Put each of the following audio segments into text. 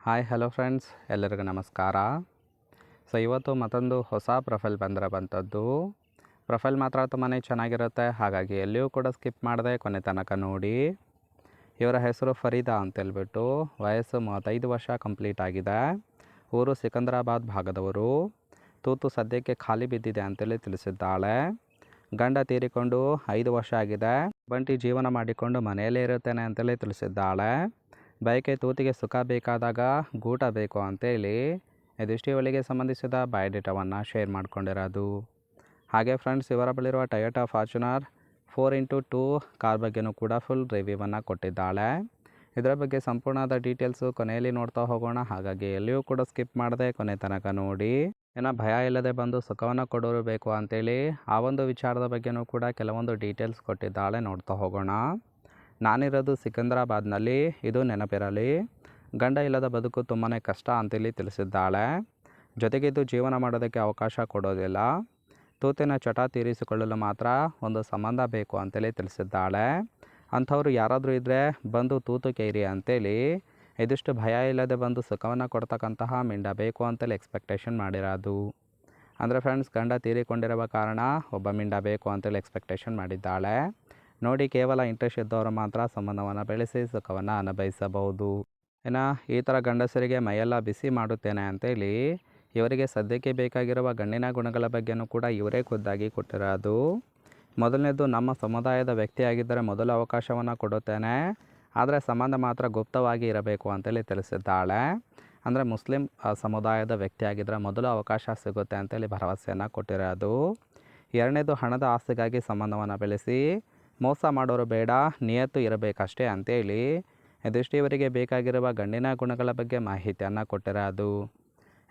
Hi hello friends, ಎಲ್ಲರಿಗೂ ನಮಸ್ಕಾರ. So ಇವತ್ತು ಮತ್ತೊಂದು ಹೊಸ ಪ್ರೊಫೈಲ್ ಬಂತದ್ದು. ಪ್ರೊಫೈಲ್ ಮಾತ್ರ ತುಂಬಾ ಚೆನ್ನಾಗಿರುತ್ತೆ, ಹಾಗಾಗಿ ಎಲ್ಲಿಯೂ ಕೂಡ ಸ್ಕಿಪ್ ಮಾಡದೆ ಕೊನೆ ತನಕ ನೋಡಿ. ಇವರ ಹೆಸರು ಫರೀದಾ ಅಂತೇಳ್ಬಿಟ್ಟು, ವಯಸ್ಸು 35 ವರ್ಷ ಕಂಪ್ಲೀಟ್ ಆಗಿದೆ. ಊರು ಸಿಕಂದ್ರಾಬಾದ್ ಭಾಗದವರು. ತೂತು ಸದ್ಯಕ್ಕೆ ಖಾಲಿ ಬಿದ್ದಿದೆ ಅಂತೇಳಿ ತಿಳಿಸಿದ್ದಾಳೆ. ಗಂಡ ತೀರಿಕೊಂಡು 5 ವರ್ಷ ಆಗಿದೆ. ಬಂಟಿ ಜೀವನ ಮಾಡಿಕೊಂಡು ಮನೆಯಲ್ಲೇ ಇರುತ್ತೇನೆ ಅಂತೇಳಿ ತಿಳಿಸಿದ್ದಾಳೆ. ಬಯಕೆ ತೂತಿಗೆ ಸುಖ ಬೇಕಾದಾಗ ಗೂಟ ಬೇಕು ಅಂತೇಳಿ ಇದಿಷ್ಟು ಇವಳಿಗೆ ಸಂಬಂಧಿಸಿದ ಬಯೋಡೇಟಾವನ್ನು ಶೇರ್ ಮಾಡ್ಕೊಂಡಿರೋದು. ಹಾಗೆ ಫ್ರೆಂಡ್ಸ್, ಇವರ ಬಳಿರುವ ಟೊಯೋಟಾ ಫಾರ್ಚುನರ್ 4x2 ಕಾರ್ ಬಗ್ಗೆನೂ ಕೂಡ ಫುಲ್ ರಿವ್ಯೂವನ್ನು ಕೊಟ್ಟಿದ್ದಾಳೆ. ಇದರ ಬಗ್ಗೆ ಸಂಪೂರ್ಣವಾದ ಡೀಟೇಲ್ಸು ಕೊನೆಯಲ್ಲಿ ನೋಡ್ತಾ ಹೋಗೋಣ, ಹಾಗಾಗಿ ಎಲ್ಲಿಯೂ ಕೂಡ ಸ್ಕಿಪ್ ಮಾಡದೆ ಕೊನೆ ತನಕ ನೋಡಿ. ಏನೋ ಭಯ ಇಲ್ಲದೆ ಬಂದು ಸುಖವನ್ನು ಕೊಡೋರು ಬೇಕು ಅಂತೇಳಿ ಆ ಒಂದು ವಿಚಾರದ ಬಗ್ಗೆನೂ ಕೂಡ ಕೆಲವೊಂದು ಡೀಟೇಲ್ಸ್ ಕೊಟ್ಟಿದ್ದಾಳೆ, ನೋಡ್ತಾ ಹೋಗೋಣ. ನಾನಿರೋದು ಸಿಕಂದ್ರಾಬಾದ್ನಲ್ಲಿ, ಇದು ನೆನಪಿರಲಿ. ಗಂಡ ಇಲ್ಲದ ಬದುಕು ತುಂಬಾ ಕಷ್ಟ ಅಂತೇಳಿ ತಿಳಿಸಿದ್ದಾಳೆ. ಜೊತೆಗೆ ಇದು ಜೀವನ ಮಾಡೋದಕ್ಕೆ ಅವಕಾಶ ಕೊಡೋದಿಲ್ಲ. ತೂತಿನ ಚಟ ತೀರಿಸಿಕೊಳ್ಳಲು ಮಾತ್ರ ಒಂದು ಸಂಬಂಧ ಬೇಕು ಅಂತೇಳಿ ತಿಳಿಸಿದ್ದಾಳೆ. ಅಂಥವ್ರು ಯಾರಾದರೂ ಇದ್ದರೆ ಬಂದು ತೂತು ಕೇರಿ ಅಂತೇಳಿ ಇದಿಷ್ಟು ಭಯ ಇಲ್ಲದೆ ಬಂದು ಸುಖವನ್ನು ಕೊಡ್ತಕ್ಕಂತಹ ಮಿಂಡ ಬೇಕು ಅಂತೇಳಿ ಎಕ್ಸ್ಪೆಕ್ಟೇಷನ್ ಮಾಡಿರೋದು. ಅಂದರೆ ಫ್ರೆಂಡ್ಸ್, ಗಂಡ ತೀರಿಕೊಂಡಿರುವ ಕಾರಣ ಒಬ್ಬ ಮಿಂಡ ಬೇಕು ಅಂತೇಳಿ ಎಕ್ಸ್ಪೆಕ್ಟೇಷನ್ ಮಾಡಿದ್ದಾಳೆ. ನೋಡಿ, ಕೇವಲ ಇಂಟ್ರೆಸ್ಟ್ ಇದ್ದವರು ಮಾತ್ರ ಸಂಬಂಧವನ್ನು ಬೆಳೆಸಿ ಸುಖವನ್ನು ಅನುಭವಿಸಬಹುದು. ಇನ್ನು ಈ ಥರ ಗಂಡಸರಿಗೆ ಮೈಯೆಲ್ಲ ಬಿಸಿ ಮಾಡುತ್ತೇನೆ ಅಂತೇಳಿ ಇವರಿಗೆ ಸದ್ಯಕ್ಕೆ ಬೇಕಾಗಿರುವ ಗಂಡಿನ ಗುಣಗಳ ಬಗ್ಗೆನೂ ಕೂಡ ಇವರೇ ಖುದ್ದಾಗಿ ಕೊಟ್ಟಿರೋದು. ಮೊದಲನೇದು, ನಮ್ಮ ಸಮುದಾಯದ ವ್ಯಕ್ತಿಯಾಗಿದ್ದರೆ ಮೊದಲು ಅವಕಾಶವನ್ನು ಕೊಡುತ್ತೇನೆ, ಆದರೆ ಸಂಬಂಧ ಮಾತ್ರ ಗುಪ್ತವಾಗಿ ಇರಬೇಕು ಅಂತೇಳಿ ತಿಳಿಸಿದ್ದಾಳೆ. ಅಂದರೆ ಮುಸ್ಲಿಂ ಸಮುದಾಯದ ವ್ಯಕ್ತಿಯಾಗಿದ್ದರೆ ಮೊದಲು ಅವಕಾಶ ಸಿಗುತ್ತೆ ಅಂತೇಳಿ ಭರವಸೆಯನ್ನು ಕೊಟ್ಟಿರೋದು. ಎರಡನೇದು, ಹಣದ ಆಸ್ತಿಗಾಗಿ ಸಂಬಂಧವನ್ನು ಬೆಳೆಸಿ ಮೋಸ ಮಾಡೋರು ಬೇಡ, ನಿಯತ್ತು ಇರಬೇಕಷ್ಟೇ ಅಂತೇಳಿ ಇದಿಷ್ಟು ಇವರಿಗೆ ಬೇಕಾಗಿರುವ ಗಂಡಿನ ಗುಣಗಳ ಬಗ್ಗೆ ಮಾಹಿತಿಯನ್ನು ಕೊಟ್ಟಿರೋದು.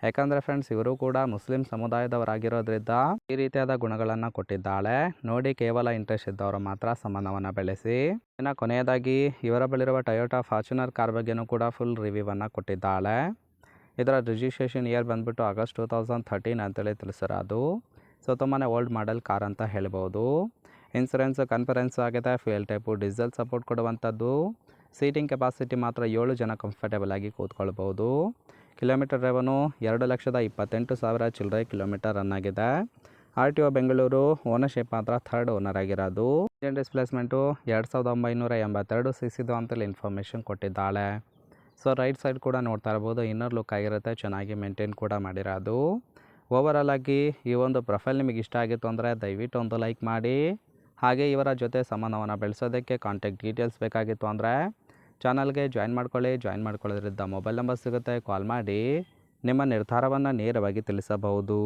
ಯಾಕಂದರೆ ಫ್ರೆಂಡ್ಸ್, ಇವರು ಕೂಡ ಮುಸ್ಲಿಂ ಸಮುದಾಯದವರಾಗಿರೋದ್ರಿಂದ ಈ ರೀತಿಯಾದ ಗುಣಗಳನ್ನು ಕೊಟ್ಟಿದ್ದಾಳೆ. ನೋಡಿ, ಕೇವಲ ಇಂಟ್ರೆಸ್ಟ್ ಇದ್ದವರು ಮಾತ್ರ ಸಂಬಂಧವನ್ನು ಬೆಳೆಸಿ. ಇನ್ನು ಕೊನೆಯದಾಗಿ ಇವರ ಬಳಿರುವ ಟೊಯೋಟಾ ಫಾರ್ಚುನರ್ ಕಾರ್ ಬಗ್ಗೆನೂ ಕೂಡ ಫುಲ್ ರಿವ್ಯೂವನ್ನು ಕೊಟ್ಟಿದ್ದಾಳೆ. ಇದರ ರಿಜಿಸ್ಟ್ರೇಷನ್ ಇಯರ್ ಬಂದುಬಿಟ್ಟು ಆಗಸ್ಟ್ 2013 ಅಂತೇಳಿ ತಿಳಿಸಿರೋದು. ಸೊ ತುಂಬಾ ಓಲ್ಡ್ ಮಾಡೆಲ್ ಕಾರ್ ಅಂತ ಹೇಳ್ಬೋದು. ಇನ್ಸೂರೆನ್ಸು ಕನ್ಫರೆನ್ಸು ಆಗಿದೆ. ಫ್ಯೂಯಲ್ ಟೈಪು ಡೀಸೆಲ್ ಸಪೋರ್ಟ್ ಕೊಡುವಂಥದ್ದು. ಸೀಟಿಂಗ್ ಕೆಪಾಸಿಟಿ ಮಾತ್ರ 7 ಜನ ಕಂಫರ್ಟೇಬಲ್ ಆಗಿ ಕೂತ್ಕೊಳ್ಬೋದು. ಕಿಲೋಮೀಟರ್ ಡ್ರೈವನು 2,28,000 ಚಿಲ್ಲರೆ ಕಿಲೋಮೀಟರ್ ರನ್ ಆಗಿದೆ. RTO ಬೆಂಗಳೂರು. ಓನರ್ಶಿಪ್ ಮಾತ್ರ 3rd ಓನರ್ ಆಗಿರೋದು. ಇಂಜಿನ್ ಡಿಸ್ಪ್ಲೇಸ್ಮೆಂಟು 2,982 cc ಅಂತೇಳಿ ಇನ್ಫಾರ್ಮೇಷನ್ ಕೊಟ್ಟಿದ್ದಾಳೆ. ಸೊ ರೈಟ್ ಸೈಡ್ ಕೂಡ ನೋಡ್ತಾ ಇರ್ಬೋದು, ಇನ್ನರ್ ಲುಕ್ ಆಗಿರುತ್ತೆ, ಚೆನ್ನಾಗಿ ಮೇಂಟೈನ್ ಕೂಡ ಮಾಡಿರೋದು. ಓವರಾಲ್ ಆಗಿ ಈ ಒಂದು ಪ್ರೊಫೈಲ್ ನಿಮಗೆ ಇಷ್ಟ ಆಗಿತ್ತು ಅಂದರೆ ದಯವಿಟ್ಟು ಒಂದು ಲೈಕ್ ಮಾಡಿ. ಹಾಗೆ ಇವರ ಜೊತೆ ಸಂಬಂಧವನ್ನು ಬೆಳೆಸೋದಕ್ಕೆ ಕಾಂಟ್ಯಾಕ್ಟ್ ಡೀಟೇಲ್ಸ್ ಬೇಕಾಗಿತ್ತು ಅಂದರೆ ಚಾನಲ್ಗೆ ಜಾಯಿನ್ ಮಾಡ್ಕೊಳ್ಳಿ. ಜಾಯಿನ್ ಮಾಡ್ಕೊಳ್ಳೋದ್ರಿಂದ ಮೊಬೈಲ್ ನಂಬರ್ ಸಿಗುತ್ತೆ, ಕಾಲ್ ಮಾಡಿ ನಿಮ್ಮ ನಿರ್ಧಾರವನ್ನು ನೇರವಾಗಿ ತಿಳಿಸಬಹುದು.